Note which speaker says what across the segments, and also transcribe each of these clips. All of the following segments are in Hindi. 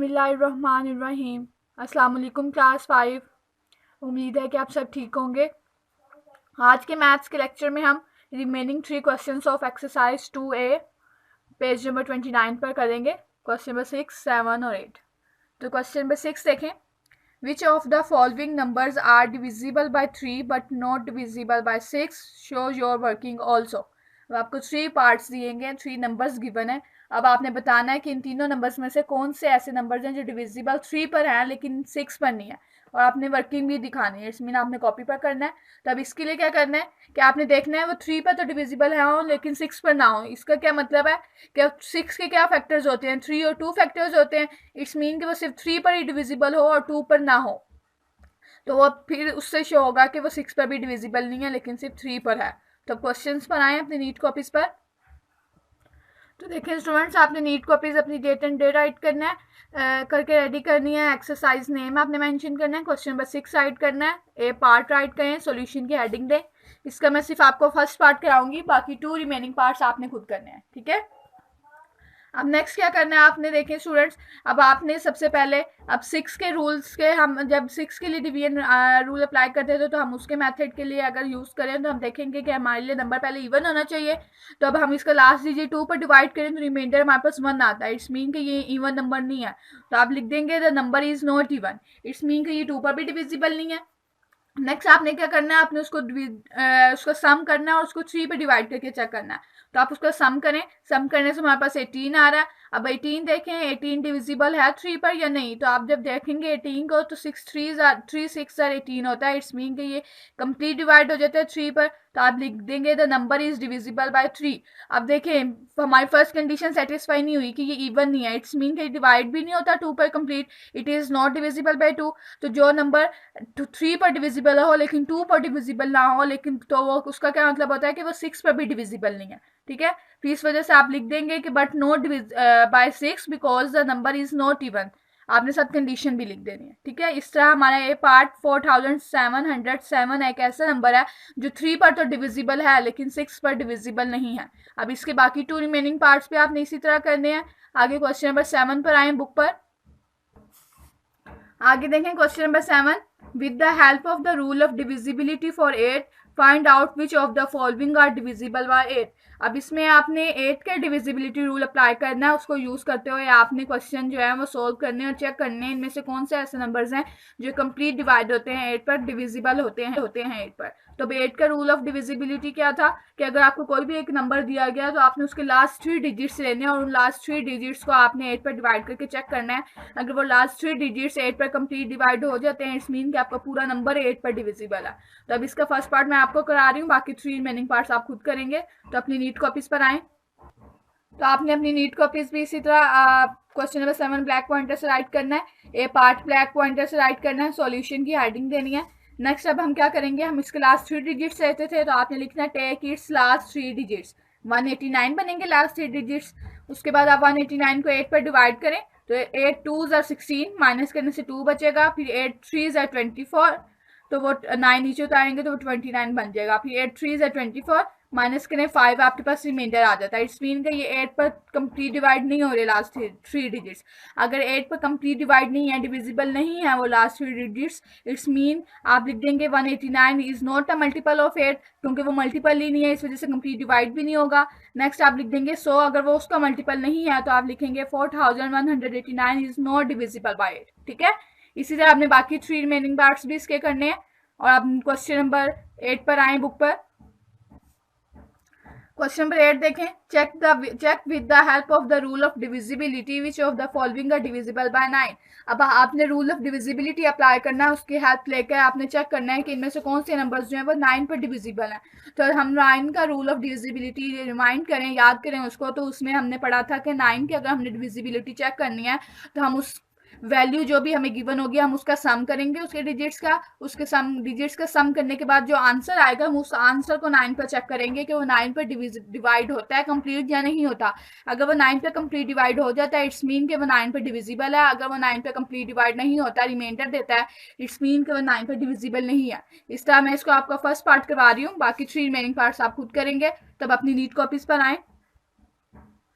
Speaker 1: बिस्मिल्लाहिर्रहमानिर्रहीम। अस्सलाम वालेकुम क्लास 5। उम्मीद है कि आप सब ठीक होंगे। आज के मैथ्स के लेक्चर में हम remaining 3 questions of exercise 2A page number 29 पर करेंगे। क्वेश्चन नंबर 6, 7 और 8। तो क्वेश्चन नंबर 6 देखें। Which of the following numbers are divisible by 3 but not divisible by 6? Show your working also. अब आपको 3 पार्ट्स दिएंगे, 3 नंबर्स गिवन है। अब आपने बताना है कि इन तीनों नंबर्स में से कौन से ऐसे नंबर्स हैं जो डिविजिबल 3 पर हैं लेकिन 6 पर नहीं है, और आपने वर्किंग भी दिखानी है। इसमें आपने कॉपी पर करना है। तो अब इसके लिए क्या करना है कि आपने देखना है वो 3 पर तो डिविजिबल है हो लेकिन 6 पर ना हो। इसका क्या मतलब है कि 6 के क्या फैक्टर्स होते हैं, 3 और 2 फैक्टर्स होते हैं। इट्स मीन कि वो सिर्फ 3 पर ही डिविजिबल हो और 2 पर ना हो, तो वो फिर उससे शो होगा कि वो 6 पर भी डिविजिबल नहीं है लेकिन सिर्फ 3 पर है। तो क्वेश्चंस पर आए अपनी नीट कॉपीज पर। तो देखिए स्टूडेंट्स, आपने नीट कॉपीज अपनी डेट एंड डे राइट करना है, करके रेडी करनी है। एक्सरसाइज नेम आपने मेंशन करना है। क्वेश्चन नंबर 6 राइट करना है। ए पार्ट राइट करें, सॉल्यूशन की हेडिंग दें। इसका मैं सिर्फ आपको फर्स्ट पार्ट कराऊंगी, बाकी 2 रिमेनिंग पार्ट्स आपने खुद करने हैं, ठीक है। अब नेक्स्ट क्या करना है आपने, देखें स्टूडेंट्स, अब आपने सबसे पहले अब 6 के रूल्स के, हम जब 6 के लिए डिवीजन रूल अप्लाई करते थे तो हम उसके मेथड के लिए अगर यूज़ करें तो हम देखेंगे कि हमारे लिए नंबर पहले इवन होना चाहिए। तो अब हम इसका लास्ट डिजिट 2 पर डिवाइड करें तो रिमाइंडर हमारे पास 1 आता है। इट्स मीन कि ये इवन नंबर नहीं है, तो आप लिख देंगे the number is not even. It's mean कि ये 2 पर भी डिविजिबल नहीं है। नेक्स्ट आपने क्या करना है, आपने उसको सम करना है और उसको 3 पे डिवाइड करके चेक करना है। तो आप उसका सम करें, सम करने से हमारे पास 18 आ रहा है। अब 18 देखें, 18 डिविजिबल है 3 पर या नहीं। तो आप जब देखेंगे 18 को तो 6 6 18 होता है। इट्स मीन कि ये कंप्लीट डिवाइड हो जाता है 3 पर। तो आप लिख देंगे the number is divisible by 3। अब देखें हमारी फर्स्ट कंडीशन सेटिस्फाई नहीं हुई कि ये इवन नहीं है। इट्स मीन कि डिवाइड भी नहीं होता 2 पर complete. It is not divisible by 2। तो जो नंबर 3 पर डिविजिबल हो लेकिन 2 पर डिविजिबल ना हो, लेकिन तो वो उसका क्या मतलब होता है कि वो 6 पर भी डिविजिबल नहीं है, ठीक है। फिर इस वजह से आप लिख देंगे कि but not by 6 because the number is not even. आपने सब कंडीशन भी लिख देनी है, ठीक है। इस तरह हमारा ये पार्ट 4707 एक ऐसा नंबर है जो 3 पर तो डिविजिबल है लेकिन 6 पर डिविजिबल नहीं है। अब इसके बाकी 2 रिमेनिंग पार्ट्स भी आपने इसी तरह करने हैं। आगे क्वेश्चन नंबर 7 पर आए बुक पर। आगे देखें question number 7। With the help of the rule of divisibility for 8 find out which of the following are divisible by 8। अब इसमें आपने 8 के डिविजिबिलिटी रूल अप्लाई करना है। उसको यूज करते हुए आपने क्वेश्चन जो है वो सोल्व करने और चेक करने हैं इनमें से कौन से ऐसे नंबर्स हैं जो कंप्लीट डिवाइड होते हैं 8 पर, डिविजिबल होते हैं 8 पर। तो 8 का रूल ऑफ डिविजिबिलिटी क्या था कि अगर आपको कोई भी एक नंबर दिया गया तो आपने उसके लास्ट 3 डिजिट्स लेने हैं और उन लास्ट 3 डिजिट्स को आपने 8 पर डिवाइड करके चेक करना है। अगर वो लास्ट 3 डिजिट्स 8 पर कंप्लीट डिवाइड हो जाते हैं, इट्स मीन कि आपका पूरा नंबर 8 पर डिविजिबल है। तो अब इसका फर्स्ट पार्ट मैं आपको करा रही हूँ, बाकी 3 रिमेनिंग पार्ट्स आप खुद करेंगे। तो अपनी नीट कॉपीज पर आए। तो आपने अपनी नीट कॉपीज भी इसी तरह क्वेश्चन नंबर 7 ब्लैक पॉइंटर से राइट करना है, ए पार्ट ब्लैक पॉइंटर से राइट करना है, सॉल्यूशन की हेडिंग देनी है। नेक्स्ट अब हम क्या करेंगे, हम इसके लास्ट 3 डिजिट्स लेते थे तो आपने लिखना है टेक इट्स लास्ट 3 डिजिट्स। 189 बनेंगे लास्ट 3 डिजिट्स। उसके बाद आप 189 को 8 पर डिवाइड करें तो 8 2s are 16, माइनस करने से 2 बचेगा। फिर 8 3s are 24, तो वो 9 नीचे उतारेंगे तो वो 29 बन जाएगा। फिर 8 3s are 24, माइनस करें 5, आपके पास रिमाइंडर आ जाता है। इट्स मीन का ये 8 पर कंप्लीट डिवाइड नहीं हो रहे लास्ट 3 डिजिट्स। अगर 8 पर कंप्लीट डिवाइड नहीं है, डिविजिबल नहीं है वो लास्ट 3 डिजिट्स, इट्स मीन आप लिख देंगे 189 is not a multiple of 8, क्योंकि वो मल्टीपल ही नहीं है, इस वजह से कंप्लीट डिवाइड भी नहीं होगा। नेक्स्ट आप लिख देंगे 100, अगर वो उसका मल्टीपल नहीं है तो आप लिखेंगे 4189 इज नॉट डिविजिबल बाय 8, ठीक है। इसी तरह आपने बाकी 3 रिमेनिंग पार्ट्स भी इसके करने हैं। और आप क्वेश्चन नंबर 8 पर आए बुक पर। क्वेश्चन नंबर 8 देखें। Check with the help of the rule of divisibility which of the following are divisible by 9। अब आपने रूल ऑफ डिविजिबिलिटी अप्लाई करना है, उसकी हेल्प लेकर आपने चेक करना है कि इनमें से कौन से नंबर्स जो हैं वो 9 पर डिविजिबल हैं। तो हम 9 का रूल ऑफ डिविजिबिलिटी रिमाइंड करें, याद करें उसको। तो उसमें हमने पढ़ा था कि 9 की अगर हमने डिविजिबिलिटी चेक करनी है तो हम उस वैल्यू जो भी हमें गिवन होगी हम उसका सम करेंगे, उसके डिजिट्स का, उसके सम डिजिट्स का सम करने के बाद जो आंसर आएगा हम उस आंसर को 9 पर चेक करेंगे कि वो 9 पर डिवाइड होता है कंप्लीट या नहीं होता। अगर वो 9 पर कंप्लीट डिवाइड हो जाता है, इट्स मीन कि वो 9 पर डिविजिबल है। अगर वो 9 पर कंप्लीट डिवाइड नहीं होता, रिमाइंडर देता है, इट्स मीन कि वो 9 पर डिविजिबल नहीं है। इस तरह मैं इसको आपका फर्स्ट पार्ट करवा रही हूँ, बाकी 3 रिमेनिंग पार्ट्स आप खुद करेंगे। तब अपनी नीट कॉपीज पर आए।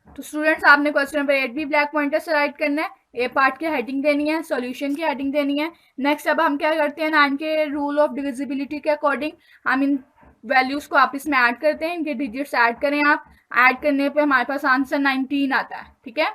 Speaker 1: तो स्टूडेंट्स आपने क्वेश्चन नंबर 8 भी ब्लैक पॉइंटर से राइट करना है, ए पार्ट की हेडिंग देनी है, सॉल्यूशन की हेडिंग देनी है। नेक्स्ट अब हम क्या करते हैं, 9 के रूल ऑफ डिविजिबिलिटी के अकॉर्डिंग हम इन वैल्यूज को आपस में ऐड करते हैं, इनके डिजिट्स ऐड करें आप। ऐड करने पे हमारे पास आंसर 19 आता है, ठीक है।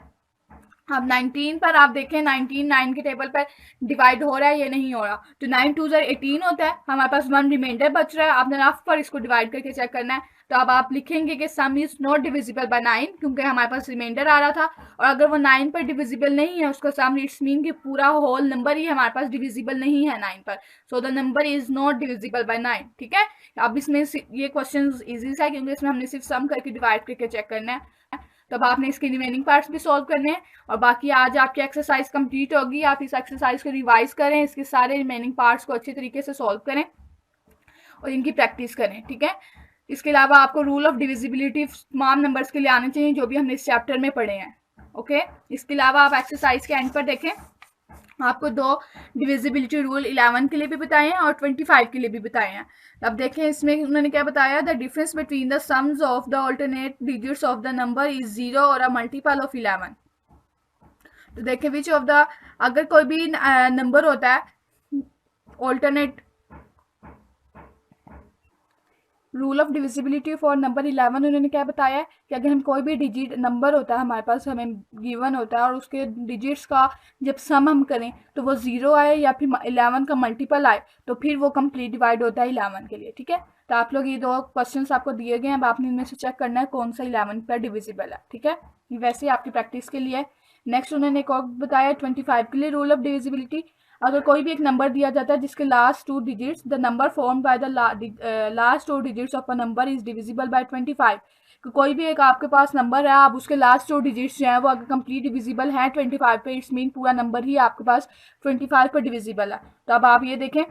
Speaker 1: अब 19 पर आप देखें 19 9 के टेबल पर डिवाइड हो रहा है ये नहीं हो रहा, तो 9 2 18 होता है, हमारे पास 1 रिमाइंडर बच रहा है। आपने रफ पर इसको डिवाइड करके चेक करना है। तो अब आप लिखेंगे कि सम इज नॉट डिविजिबल बाय 9 क्योंकि हमारे पास रिमाइंडर आ रहा था, और अगर वो 9 पर डिविजिबल नहीं है उसका सम इट्स मीन कि पूरा होल नंबर ही हमारे पास डिविजिबल नहीं है 9 पर, so the number is not divisible by 9, ठीक है। अब इसमें ये क्वेश्चन इजी है क्योंकि इसमें हमने सिर्फ सम करके डिवाइड करके चेक करना है। तब आपने इसके रिमेनिंग पार्ट्स भी सॉल्व करने हैं, और बाकी आज आपकी एक्सरसाइज कंप्लीट होगी। आप इस एक्सरसाइज को रिवाइज करें, इसके सारे रिमेनिंग पार्ट्स को अच्छे तरीके से सॉल्व करें और इनकी प्रैक्टिस करें, ठीक है। इसके अलावा आपको रूल ऑफ डिविजिबिलिटी तमाम नंबर्स के लिए आने चाहिए जो भी हमने इस चैप्टर में पढ़े हैं, ओके। इसके अलावा आप एक्सरसाइज के एंड पर देखें, आपको 2 डिविजिबिलिटी रूल 11 के लिए भी बताए हैं और 25 के लिए भी बताए हैं। अब देखें इसमें उन्होंने क्या बताया, the difference between the sums of the alternate digits of the number is 0 और अ मल्टीपल ऑफ 11। तो देखें विच ऑफ द, अगर कोई भी नंबर होता है alternate rule of divisibility for number 11, उन्होंने क्या बताया है कि अगर हम कोई भी डिजिट नंबर होता है हमारे पास हमें गिवन होता है और उसके डिजिट्स का जब सम हम करें तो वो 0 आए या फिर 11 का मल्टीपल आए तो फिर वो कंप्लीट डिवाइड होता है 11 के लिए, ठीक है। तो आप लोग ये 2 क्वेश्चंस आपको दिए गए हैं, अब आपने इनमें से चेक करना है कौन सा 11 पर डिविजिबल है, ठीक है। वैसे ही आपकी प्रैक्टिस के लिए। नेक्स्ट उन्होंने एक और बताया 25 के लिए रूल ऑफ डिविजिबिलिटी, अगर कोई भी एक नंबर दिया जाता है जिसके last 2 digits, the number form by the last 2 digits of a number is divisible by 25। कोई भी एक आपके पास नंबर है, आप उसके लास्ट 2 डिजिट्स जो है वो अगर कंप्लीट डिविजिबल है 25 पे, इट्स मीन पूरा नंबर ही आपके पास 25 पर डिविजिबल है। तो अब आप ये देखें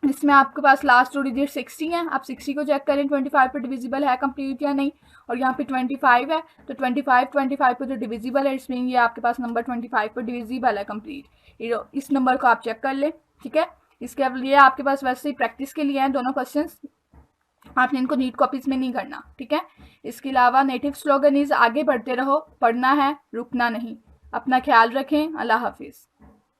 Speaker 1: इसमें आपके पास लास्ट 2 डिजिट 60 हैं, आप 60 को चेक करें 25 पर डिविजिबल है कंप्लीट या नहीं, और यहाँ पे 25 है तो 25 पर जो डिविजिबल है इट्स मीन ये आपके पास नंबर 25 पर डिविजिबल है कंप्लीट। इस नंबर को आप चेक कर लें, ठीक है। इसके लिए आपके पास वैसे ही प्रैक्टिस के लिए हैं दोनों क्वेश्चंस, आपने इनको नीट कॉपीज में नहीं करना, ठीक है। इसके अलावा नेटिव स्लोगन इज आगे बढ़ते रहो, पढ़ना है रुकना नहीं। अपना ख्याल रखें, अल्लाह हाफिज़।